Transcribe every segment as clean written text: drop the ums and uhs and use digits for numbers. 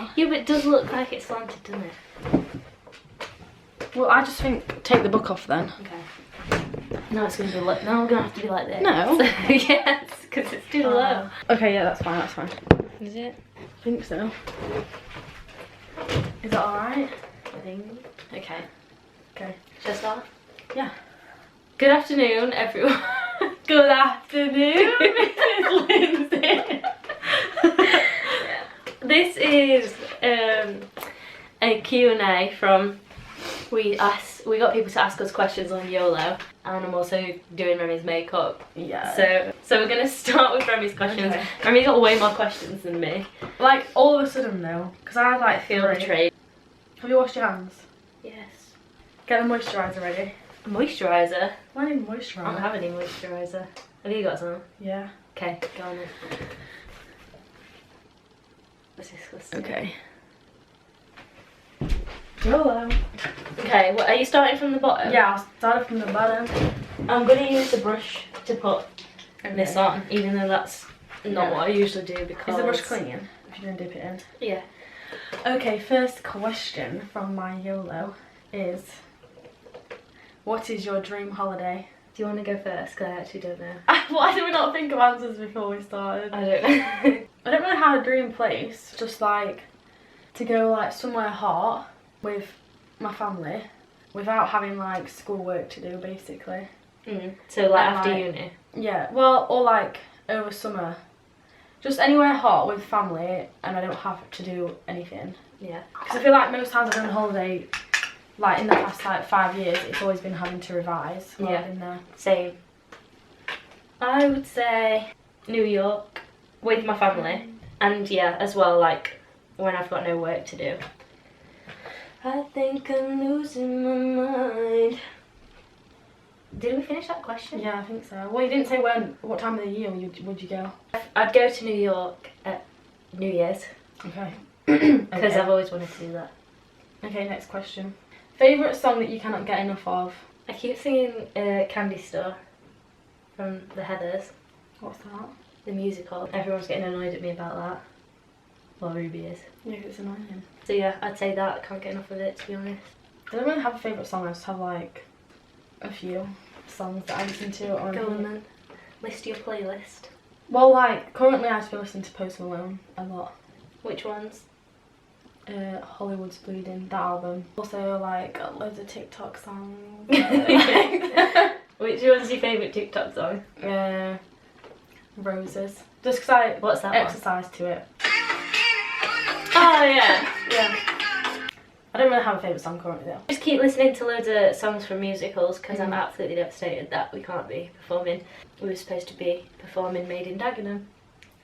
that. Yeah, but it does look like it's slanted, doesn't it? Well, I just think take the book off then. Okay. No, it's going to be like, no, I'm going to have to be like this. No. Yes, because it's too low. Okay, yeah, that's fine, that's fine. Is it? I think so. Is that alright? I think. Okay. Okay. Shall I start? Yeah. Good afternoon, everyone. Good afternoon, Mrs. Lindsay. This is a Q&A from we got people to ask us questions on YOLO, and I'm also doing Remi's makeup. Yeah. So we're gonna start with Remi's questions. Okay. Remi's got way more questions than me. Like all of a sudden though, because I like Feel betrayed. Have you washed your hands? Yes. Get the moisturiser ready. Moisturiser? Why need I don't moisturiser? have any moisturiser. Have you got some? Yeah. Okay, go on then. That's disgusting. Okay. YOLO. Okay, well, are you starting from the bottom? Yeah, I'll start from the bottom. I'm going to use the brush to put Okay. this on, even though that's not what I usually do because... Is the brush clean? If you're going to dip it in. Yeah. Okay, first question from my YOLO is, what is your dream holiday? Do you want to go first? Because I actually don't know. Why did we not think of answers before we started? I don't know. I don't really have a dream place, just like to go like somewhere hot with my family without having like schoolwork to do basically. So like And, after like, uni? Yeah, well, or like over summer. Just anywhere hot with family and I don't have to do anything. Yeah. Because I feel like most times I've done a holiday, like in the past like 5 years, it's always been having to revise. Yeah. Than the... Same. I would say New York with my family. And yeah, as well, like when I've got no work to do. I think I'm losing my mind. Did we finish that question? Yeah, I think so. Well, you didn't say what time of the year would you go? I'd go to New York at New Year's. Okay. Because Okay. I've always wanted to do that. Okay, next question. Favourite song that you cannot get enough of? I keep singing Candy Store from the Heathers, What's that? the musical. Everyone's getting annoyed at me about that. Well, Ruby is. Yeah, 'cause it's annoying. So yeah, I'd say that. I can't get enough of it, to be honest. I don't really have a favourite song, I just have like a few songs that I listen to on Go on then. List your playlist. Well, like currently I just been listening to Post Malone a lot. Which ones? Hollywood's Bleeding, that album. Also like loads of TikTok songs. Which one's your favourite TikTok song? Roses. Just because I What's that exercise to it. Oh yeah. Yeah. I don't really have a favourite song currently though. Just keep listening to loads of songs from musicals because I'm absolutely devastated that we can't be performing. We were supposed to be performing Made in Dagenham.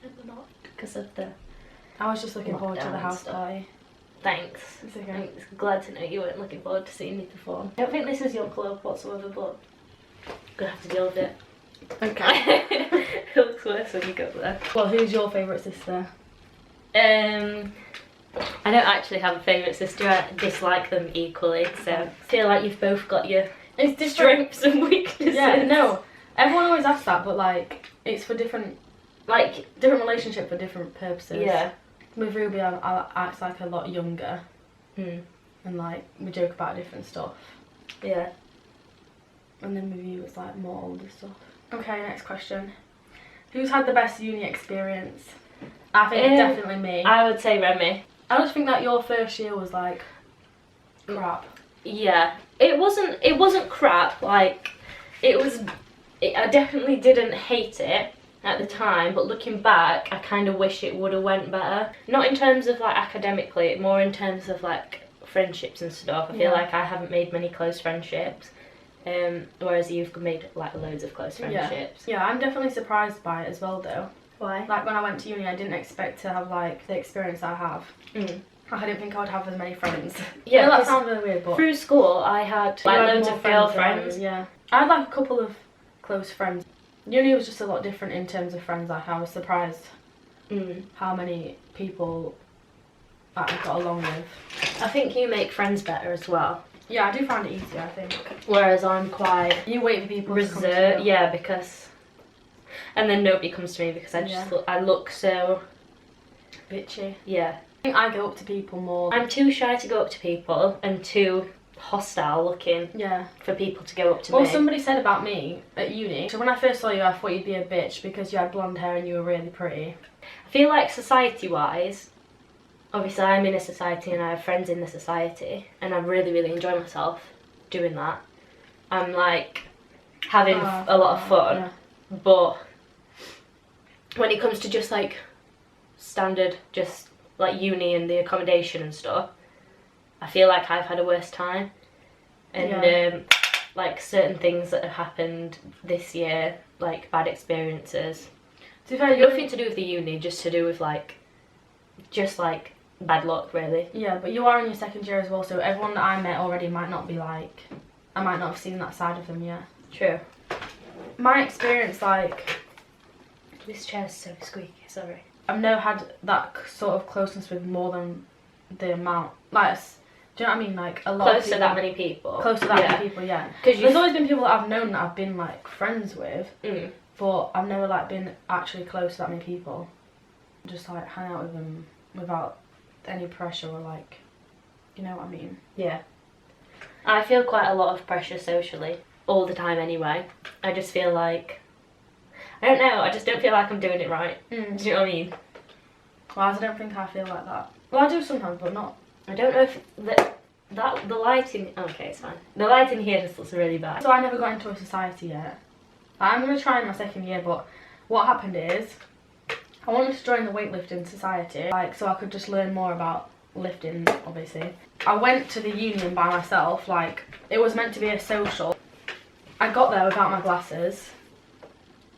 And we're not because of the... I was just looking forward to Lockdown the and house stuff. party. Thanks. It's okay. Thanks. Glad to know you weren't looking forward to seeing me perform. I don't think this is your club whatsoever, but I'm gonna have to deal with it. Okay. It looks worse when you go there. Well, who's your favourite sister? I don't actually have a favourite sister. I dislike them equally, so I feel like you've both got your It's different. strengths and weaknesses. Yeah, no. Everyone always asks that, but like it's for different relationship for different purposes. Yeah. With Ruby, I act like a lot younger, Hmm. and like we joke about different stuff. Yeah. And then with you, it's like more older stuff. Okay, next question. Who's had the best uni experience? I think definitely me. I would say Remi. I just think that your first year was like crap. Yeah. It wasn't crap. Like I definitely didn't hate it at the time, but looking back, I kind of wish it would have went better. Not in terms of like academically, more in terms of like friendships and stuff. I feel like I haven't made many close friendships. Whereas you've made like loads of close friendships. Yeah, I'm definitely surprised by it as well though. Why? Like when I went to uni, I didn't expect to have like the experience I have. I didn't think I would have as many friends. Yeah, I know that 'cause sounds really weird, but through school I had like loads of girlfriends. Yeah, I had like a couple of close friends. Uni was just a lot different in terms of friends. Like I was surprised how many people I got along with. I think you make friends better as well. Yeah, I do find it easier, I think. Whereas I'm quite You wait for people to come to reserved. you. Yeah, because and then nobody comes to me because I just I look so Bitchy. yeah. I think I go up to people more. I'm too shy to go up to people and too hostile looking for people to go up to me. Well, somebody said about me at uni, so when I first saw you I thought you'd be a bitch because you had blonde hair and you were really pretty. I feel like society-wise, obviously I'm in a society and I have friends in the society and I really, really enjoy myself doing that. I'm like having a lot of fun, but when it comes to just like standard, just like uni and the accommodation and stuff, I feel like I've had a worse time. And like certain things that have happened this year, like bad experiences. To be fair, nothing to do with the uni, just to do with like, just like bad luck really. Yeah, but you are in your second year as well, so everyone that I met already might not be like, I might not have seen that side of them yet. True. My experience, like, this chair's so squeaky, sorry. I've never had that sort of closeness with more than the amount, like, do you know what I mean? Like, a lot close of people, to that many people. Close to that many people, yeah. Because there's always been people that I've known that I've been, like, friends with, but I've never, like, been actually close to that many people. Just, like, hang out with them without any pressure or, like, you know what I mean? Yeah. I feel quite a lot of pressure socially, all the time anyway. I just feel like, I don't know, I just don't feel like I'm doing it right. Do you know what I mean? Well, I don't think I feel like that. Well, I do sometimes, but not. I don't know if the lighting, okay, it's fine. The lighting here just looks really bad. So I never got into a society yet. I'm going to try in my second year, but what happened is, I wanted to join the weightlifting society, like, so I could just learn more about lifting, obviously. I went to the union by myself, like, it was meant to be a social. I got there without my glasses.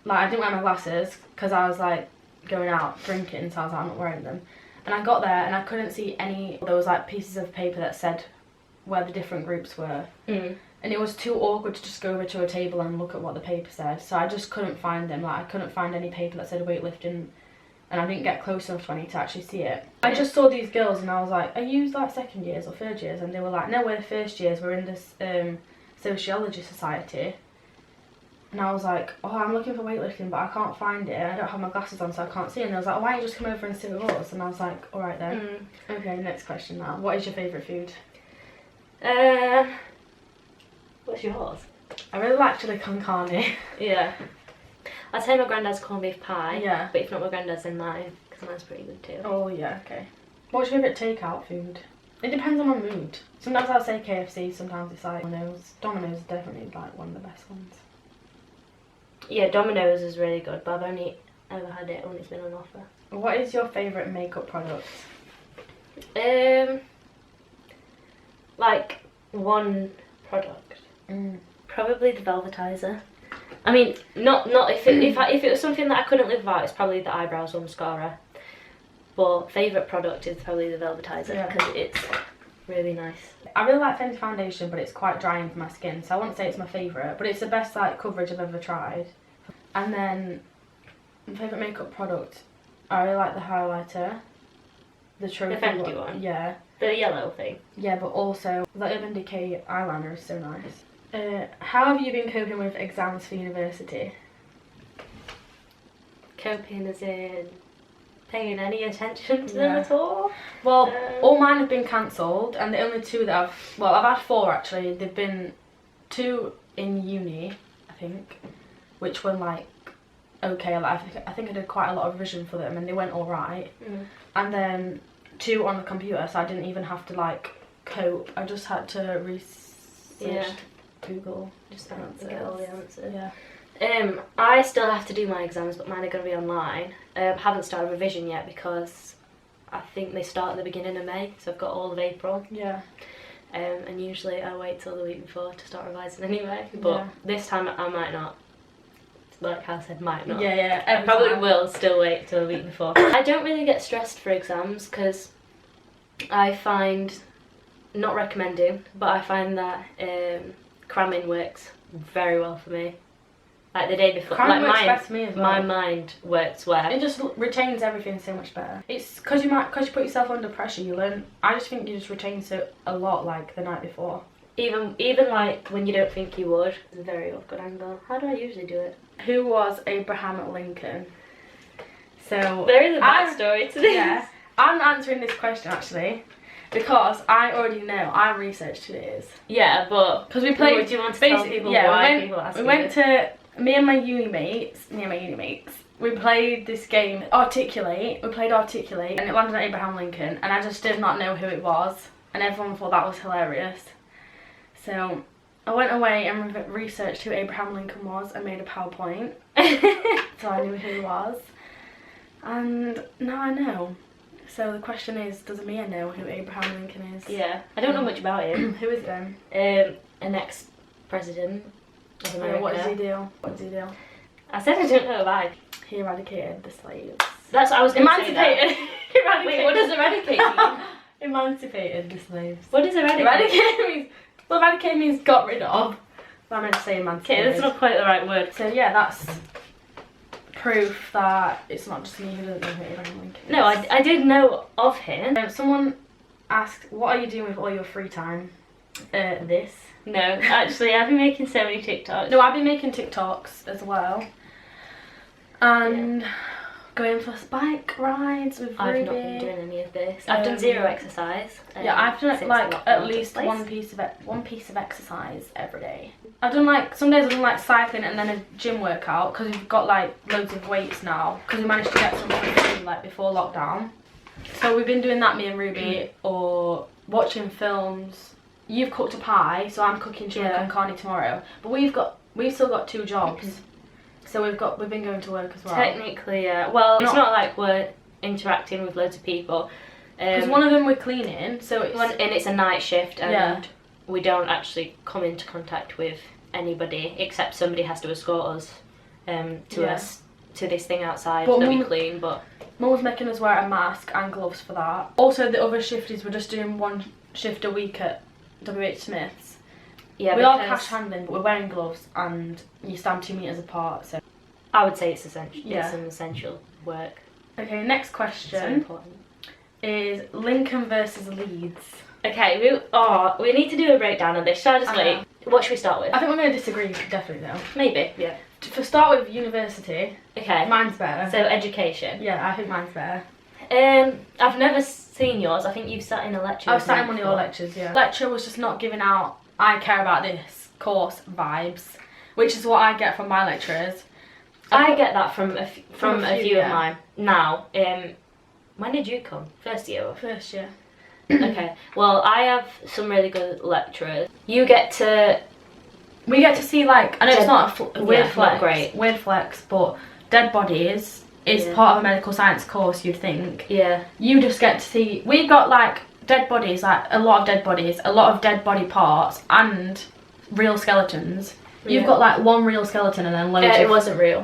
Like, I didn't wear my glasses because I was, like, going out drinking, so I was like, I'm not wearing them. And I got there and I couldn't see any, there was, like, pieces of paper that said where the different groups were. And it was too awkward to just go over to a table and look at what the paper said, so I just couldn't find them. Like, I couldn't find any paper that said weightlifting, and I didn't get close enough to any to actually see it. I just saw these girls and I was like, are you like second years or third years? And they were like, no, we're first years, we're in this sociology society. And I was like, oh, I'm looking for weightlifting, but I can't find it. I don't have my glasses on, so I can't see it. And they was like, why don't you just come over and sit with us? And I was like, all right then. Okay, next question now. What is your favourite food? What's yours? I really like chili con carne. Yeah. I'd say my granddad's corned beef pie. Yeah. But if not my granddad's, then mine, because mine's pretty good too. Oh yeah, okay. What's your favourite takeout food? It depends on my mood. Sometimes I'll say KFC, sometimes it's like Domino's. Domino's is definitely like one of the best ones. Yeah, Domino's is really good, but I've only ever had it when it's been on offer. What is your favourite makeup product? Like one product. Probably the Velvetizer. I mean, not if it was something that I couldn't live without, it's probably the eyebrows or mascara. But favourite product is probably the Velvetizer because it's really nice. I really like Fenty foundation, but it's quite drying for my skin, so I wouldn't say it's my favourite, but it's the best like coverage I've ever tried. And then my favourite makeup product, I really like the highlighter, the trophy Fenty one. Yeah. The yellow thing. Yeah, but also the Urban Decay eyeliner is so nice. How have you been coping with exams for university? Coping as in paying any attention to them at all? Well, all mine have been cancelled, and the only two that I've had four actually. They've been two in uni, I think, which were like okay. Like I think I did quite a lot of revision for them, and they went all right. And then two on the computer, so I didn't even have to like cope. I just had to research, Google, just get all the answers. Yeah. I still have to do my exams, but mine are going to be online. Haven't started revision yet because I think they start at the beginning of May, so I've got all of April. Yeah. And usually I wait till the week before to start revising anyway, but this time I might not. Like I said, might not. Yeah. I probably will still wait till the week before. I don't really get stressed for exams because I find, not recommending, but I find that cramming works very well for me. Like the day before, Cramming like works best for me as well. My mind works well. It just retains everything so much better. It's because you put yourself under pressure, you learn. I just think you just retain a lot like the night before. Even like when you don't think you would. It's a very awkward angle. How do I usually do it? Who was Abraham Lincoln? So there is a backstory to this. Yeah, I'm answering this question actually because I already know. I researched who it is. Yeah, but because we played. Do you want to tell people why people ask we went to me and my uni mates. We played this game, Articulate. We played Articulate, and it landed on Abraham Lincoln, and I just did not know who it was, and everyone thought that was hilarious. So I went away and researched who Abraham Lincoln was and made a PowerPoint, so I knew who he was, and now I know. So the question is, does Mia know who Abraham Lincoln is? Yeah, I don't know much about him. Who is then? An ex-president of America. Yeah, what does he do? What does he do? I said I don't know about him. He eradicated the slaves. That's what I was going to say. Emancipated. Wait, what does eradicate mean? Emancipated the slaves. What does eradicate? Eradicate means, well, eradicate means got rid of. But I meant to say emancipated. Okay, that's not quite the right word. So yeah, that's proof that it's not just me who doesn't know who Abraham Lincoln is. No, I did know of him. Someone asked, what are you doing with all your free time? This. No, actually, I've been making so many TikToks. No, I've been making TikToks as well. And going for bike rides with Ruby. I've not been doing any of this. I've done zero exercise. Yeah, I've done since like lockdown at took least place. one piece of exercise every day. I've done like some days I've done like cycling and then a gym workout because we've got like loads of weights now because we managed to get some for free like before lockdown. So we've been doing that, me and Ruby, or watching films. You've cooked a pie, so I'm cooking chili con carne tomorrow. But we've still got 2 jobs. So we've been going to work as well. Technically, yeah. Well, it's not like we're interacting with loads of people. Because one of them we're cleaning, so it's a night shift, and we don't actually come into contact with anybody except somebody has to escort us to this thing outside that we clean. But Mum's making us wear a mask and gloves for that. Also, the other shift is we're just doing 1 shift a week at WH Smith's. Yeah, we are cash handling, but we're wearing gloves and you stand 2 meters apart. So I would say it's essential. Yeah. It's an essential work. Okay, next question So important. is Lincoln versus Leeds. Okay, we need to do a breakdown of this. Shall I just wait? What should we start with? I think we're going to disagree, definitely though. Maybe, yeah. To start with university, Okay. mine's better. So education. Yeah, I think mine's better. I've never seen yours. I think you've sat in a lecture. I was sat in one of your lectures, yeah. Lecture was just not giving out I care about this course vibes, which is what I get from my lecturers. I get that from a few of yeah. mine. Now, when did you come? First year? Or? First year. Okay. Well, I have some really good lecturers. You get to... We get to see, like, I know it's not a weird flex, not great. Weird flex, but dead bodies is part of a medical science course, you'd think. Yeah. You just get to see, we've got like dead bodies, like a lot of dead bodies, a lot of dead body parts, and real skeletons. You've got like 1 real skeleton and then loads of... It wasn't real.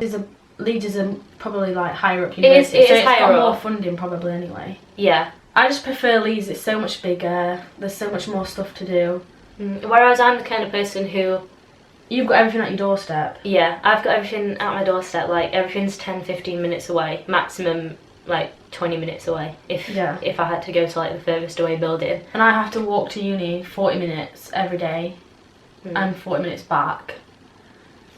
Leeds is probably like higher up university, it is it's higher got more up. funding probably anyway. Yeah. I just prefer Leeds, it's so much bigger, there's so much more stuff to do. Whereas I'm the kind of person who... You've got everything at your doorstep. Yeah, I've got everything at my doorstep, like everything's 10-15 minutes away, maximum like 20 minutes away if I had to go to like the furthest away building. And I have to walk to uni 40 minutes every day and 40 minutes back.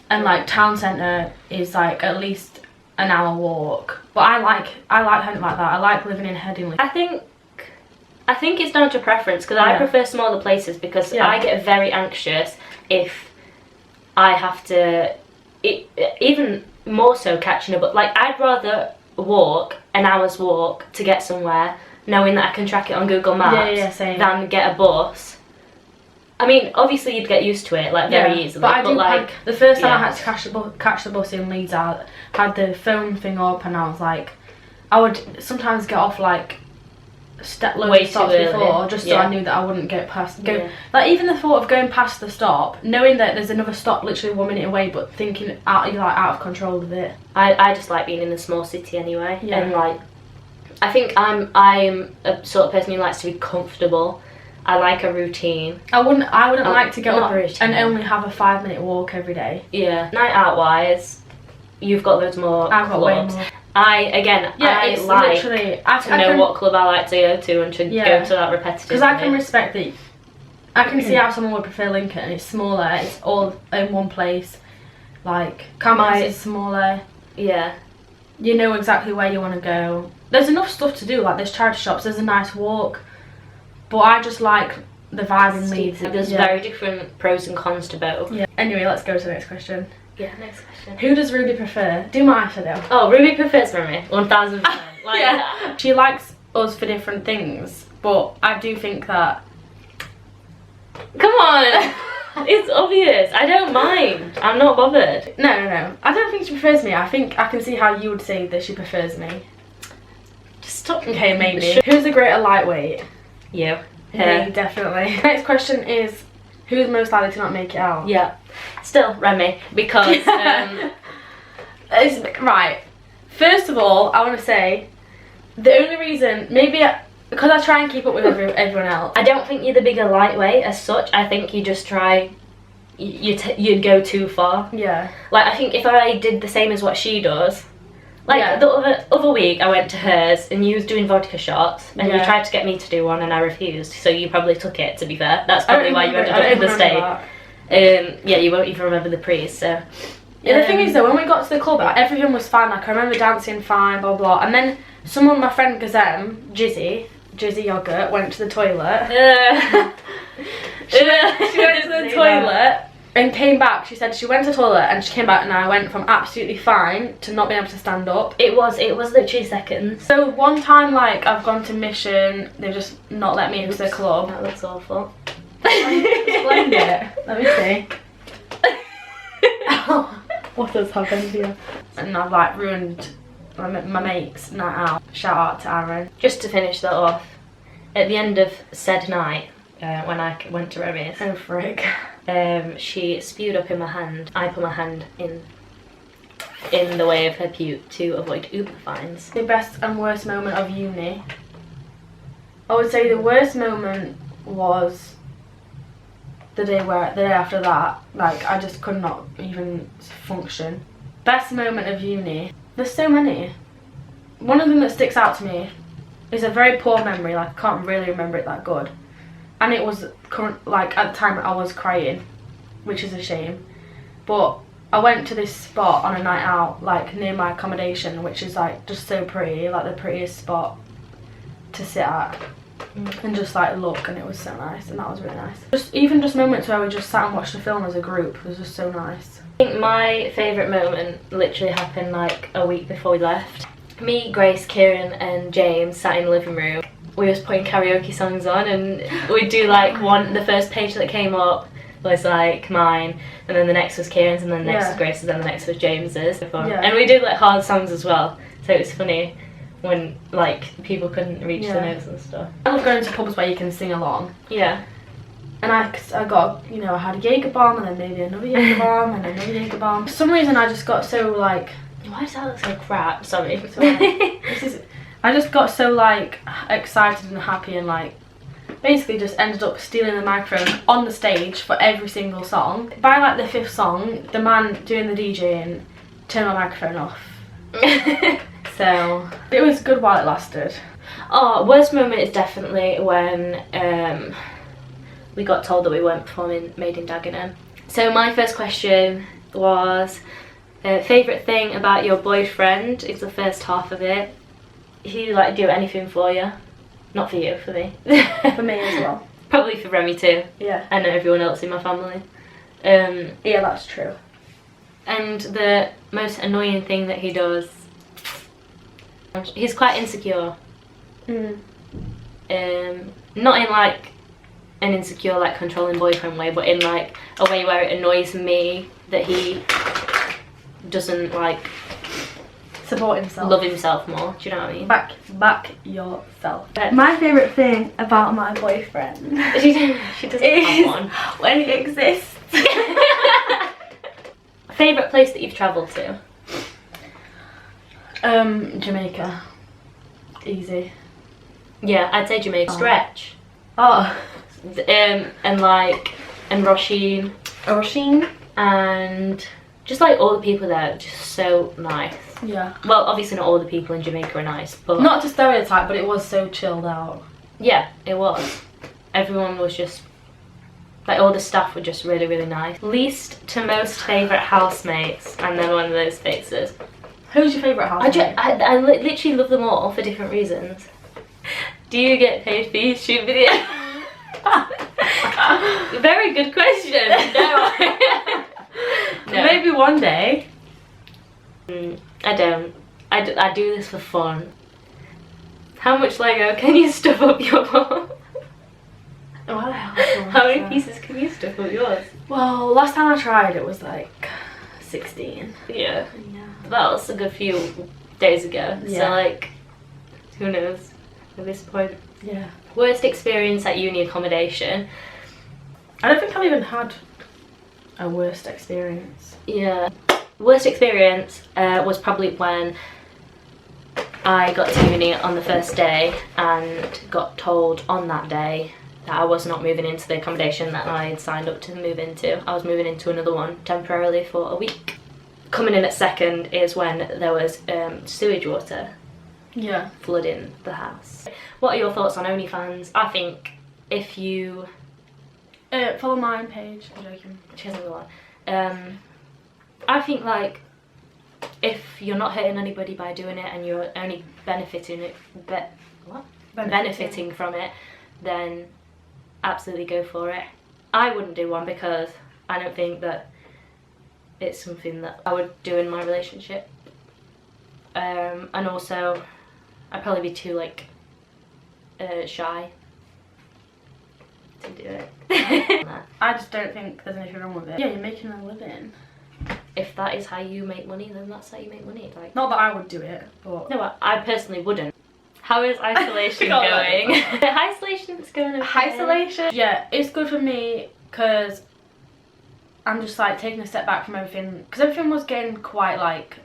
And like town centre is like at least an hour walk. But I like having like that. I like living in Headingley. I think it's down to preference because I prefer smaller places because I get very anxious if I have to, even more so catching a bus. Like, I'd rather walk an hour's walk to get somewhere, knowing that I can track it on Google Maps, than get a bus. I mean, obviously you'd get used to it, like, very easily. But I do like, the first time I had to catch the bus in Leeds, I had the phone thing up and I was like, I would sometimes get off, like, loads of stops before, just so I knew that I wouldn't get past. Like even the thought of going past the stop, knowing that there's another stop literally 1 minute away, but thinking out of control of it. I just like being in a small city anyway, and like I think I'm a sort of person who likes to be comfortable. I like a routine. I wouldn't like to get up and only have a 5-minute walk every day. Yeah, night out wise, you've got loads more. I've got way more. I like to know what club I like to go to and to go to that repetitive. Because I can respect that. I can see how someone would prefer Lincoln. It's smaller. It's all in one place. Like campus is smaller. Yeah. You know exactly where you want to go. there's enough stuff to do, like there's charity shops, there's a nice walk, but I just like the vibe in Leeds. There's very different pros and cons to both. Yeah. Anyway, let's go to the next question. Yeah, next question. Who does Ruby prefer? Do my eyeshadow. Oh, Ruby prefers Remi, 1000%. Like, yeah. She likes us for different things, but I do think that... Come on! It's obvious. I don't mind. I'm not bothered. No. I don't think she prefers me. I think I can see how you would say that she prefers me. Just stop. Okay, maybe. Who's the greater lightweight? You. Me, definitely. Next question is, who's most likely to not make it out? Yeah. Still Remi, because right. First of all, I want to say the only reason, because I try and keep up with everyone else. I don't think you're the bigger lightweight as such. I think you just try. You'd go too far. Yeah. Like, I think if I did the same as what she does. Like, the other week I went to hers and you was doing vodka shots and you tried to get me to do one and I refused, so you probably took it, to be fair. That's probably why you ended up in the state. Yeah, you won't even remember the priest, so... Yeah, the thing is though, when we got to the club, everything was fine, like I remember dancing fine, blah blah, and then my friend Gazem, Jizzy Yogurt, went to the toilet. She went to the toilet and came back. She said she went to the toilet and she came back and I went from absolutely fine to not being able to stand up. It was literally seconds. So one time, like, I've gone to Mission, they've just not let me into the club. That looks awful. Explain it. Let me see. What has happened here? And I've like ruined my mate's night out. Shout out to Aaron. Just to finish that off, at the end of said night, when I went to Remi's, oh frick, she spewed up in my hand. I put my hand in the way of her puke to avoid Uber fines. The best and worst moment of uni. I would say the worst moment was the day after that. Like, I just could not even function. Best moment of uni. There's so many. One of them that sticks out to me is a very poor memory. Like, I can't really remember it that good. And it was like at the time I was crying, which is a shame. But I went to this spot on a night out, like near my accommodation, which is like just so pretty, like the prettiest spot to sit at and just like look, and it was so nice, and that was really nice. Just moments where we just sat and watched a film as a group was just so nice. I think my favourite moment literally happened like a week before we left. Me, Grace, Kieran and James sat in the living room. We was putting karaoke songs on and we'd do like the first page that came up was like mine, and then the next was Kieran's, and then the next was Grace's, and the next was James's. And we did like hard songs as well, so it was funny when like people couldn't reach the notes and stuff. I love going to pubs where you can sing along. Yeah. And I got, you know, I had a Jaeger bomb and then maybe another Jaeger bomb and another Jaeger bomb. For some reason I just got so like... Why does that look so crap? Sorry. I just got so like excited and happy, and like basically just ended up stealing the microphone on the stage for every single song. By like the 5th song, the man doing the DJing turned my microphone off. So it was good while it lasted. Oh, worst moment is definitely when we got told that we weren't performing Made in Dagenham. So my first question was, favourite thing about your boyfriend is the first half of it. He'd like do anything for you. Not for you, for me. For me as well. Probably for Remi too. Yeah. And everyone else in my family. Yeah, that's true. And the most annoying thing that he does, he's quite insecure. Not in like an insecure like controlling boyfriend way, but in like a way where it annoys me that he doesn't like support himself, love himself more. Do you know what I mean? Back yourself. My favourite thing about my boyfriend she doesn't have one. When he exists. Favourite place that you've travelled to? Jamaica. Easy. Yeah, I'd say Jamaica. Stretch. Oh. And Roisin. Roisin. And just like all the people there, just so nice. Yeah. Well, obviously not all the people in Jamaica are nice, but... Not to stereotype, but it was so chilled out. Yeah, it was. Everyone was just... Like, all the staff were just really, really nice. Least to most favourite housemates, and then one of those faces. Who's your favourite housemate? I literally love them all for different reasons. Do you get paid for YouTube videos? Very good question. No. No. Maybe one day. I don't. I do this for fun. How much Lego can you stuff up your bum? How many pieces can you stuff up yours? Well, last time I tried it was like 16. Yeah. That was a good few days ago. Yeah. So like, who knows at this point. Yeah. Worst experience at uni accommodation. I don't think I've even had a worst experience. Yeah. Worst experience was probably when I got to uni on the first day and got told on that day that I was not moving into the accommodation that I had signed up to move into. I was moving into another one temporarily for a week. Coming in at second is when there was sewage water flooding the house. What are your thoughts on OnlyFans? I think if you... follow my page. I'm joking. She hasn't got one. I think like if you're not hurting anybody by doing it and you're only benefiting from it, then absolutely go for it. I wouldn't do one because I don't think that it's something that I would do in my relationship. And also I'd probably be too like shy to do it. I just don't think there's anything wrong with it. Yeah, you're making a living. If that is how you make money, then that's how you make money. Like, not that I would do it, but... No, I personally wouldn't. How is isolation going? Isolation's going okay. Isolation? Yeah, it's good for me because I'm just like taking a step back from everything. Because everything was getting quite like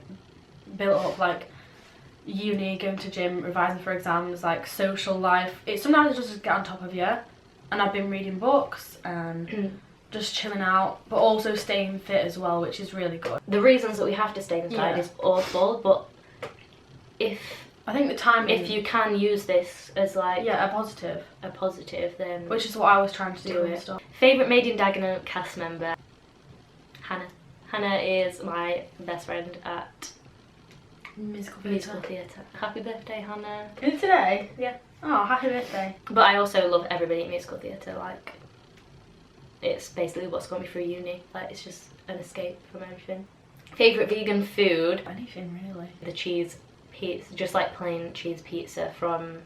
built up, like uni, going to gym, revising for exams, like social life. It sometimes just get on top of you. And I've been reading books and just chilling out, but also staying fit as well, which is really good. The reasons that we have to stay inside is awful, but I think the time, if you can use this as like a positive, then which is what I was trying to do and stuff. Favourite Made in Dagenham cast member? Hannah. Hannah is my best friend at musical theatre. Happy birthday, Hannah. Is it today? Yeah. Oh, happy birthday. But I also love everybody at musical theatre. Like, it's basically what's got me through uni. Like, it's just an escape from everything. Favourite vegan food? Anything really. The cheese pizza, just like plain cheese pizza from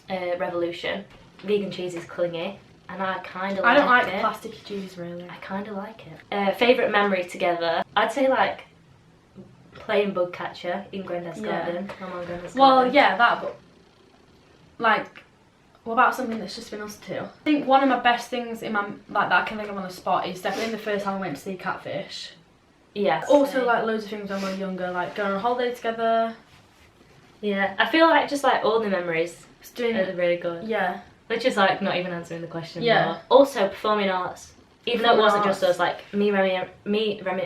Revolution. Vegan cheese is clingy, and I kind of like it. I don't like plasticky cheese really. I kind of like it. Favourite memory together? I'd say like playing bug catcher in Granddad's garden. My mum Granddad's garden. Well, yeah, that, but like, what about something that's just been us two? I think one of my best things in my, like, that I can think of on the spot is definitely the first time I went to see Catfish. Yes. Also, like, loads of things when we were younger, like going on a holiday together. Yeah, I feel like just like all the memories are really good. Yeah. Which is like not even answering the question. Yeah. Also, performing arts. Even though it wasn't just us, like me, Remi, and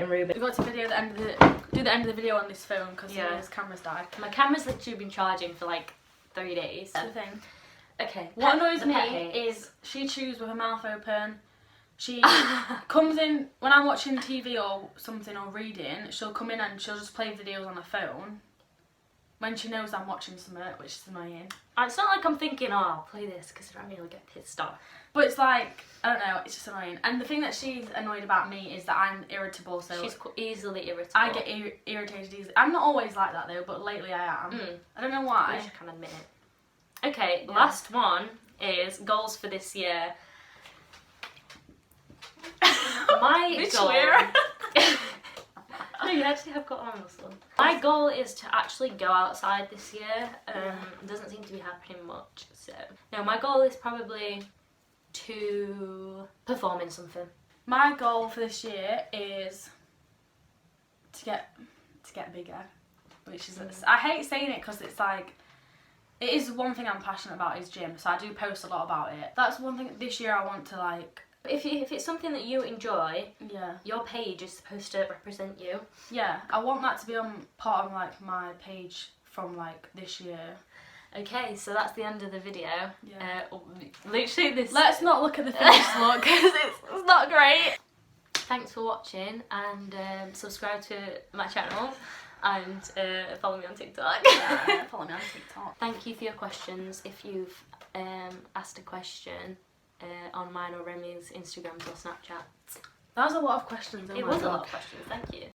Ruben. We got to do the end of the video on this phone because his camera's died. My camera's literally been charging for like 3 days. That's the thing. Okay. What annoys me is she chews with her mouth open. She comes in when I'm watching TV or something or reading. She'll come in and she'll just play videos on her phone when she knows I'm watching something, which is annoying. It's not like I'm thinking, oh, I'll play this because Remi will get pissed off. But it's like, I don't know, it's just annoying. And the thing that she's annoyed about me is that I'm irritable, so... She's easily irritable. I get irritated easily. I'm not always like that though, but lately I am. I don't know why. I can admit it. Okay, last one is goals for this year. My goal... No, you actually have got arm muscle. My goal is to actually go outside this year. Doesn't seem to be happening much, so... No, my goal is probably to perform in something. My goal for this year is to get bigger, which is I hate saying it because it's like it is one thing I'm passionate about is gym, so I do post a lot about it. That's one thing this year I want to like. If it's something that you enjoy, your page is supposed to represent you. Yeah, I want that to be on part of like my page from like this year. Okay, so that's the end of the video. Yeah. Literally this... Let's not look at the finished look because it's not great. Thanks for watching and subscribe to my channel. And follow me on TikTok. Follow me on TikTok. Thank you for your questions. If you've asked a question on mine or Remi's Instagrams or Snapchat. That was a lot of questions. Oh It my was God. a lot of questions, thank you.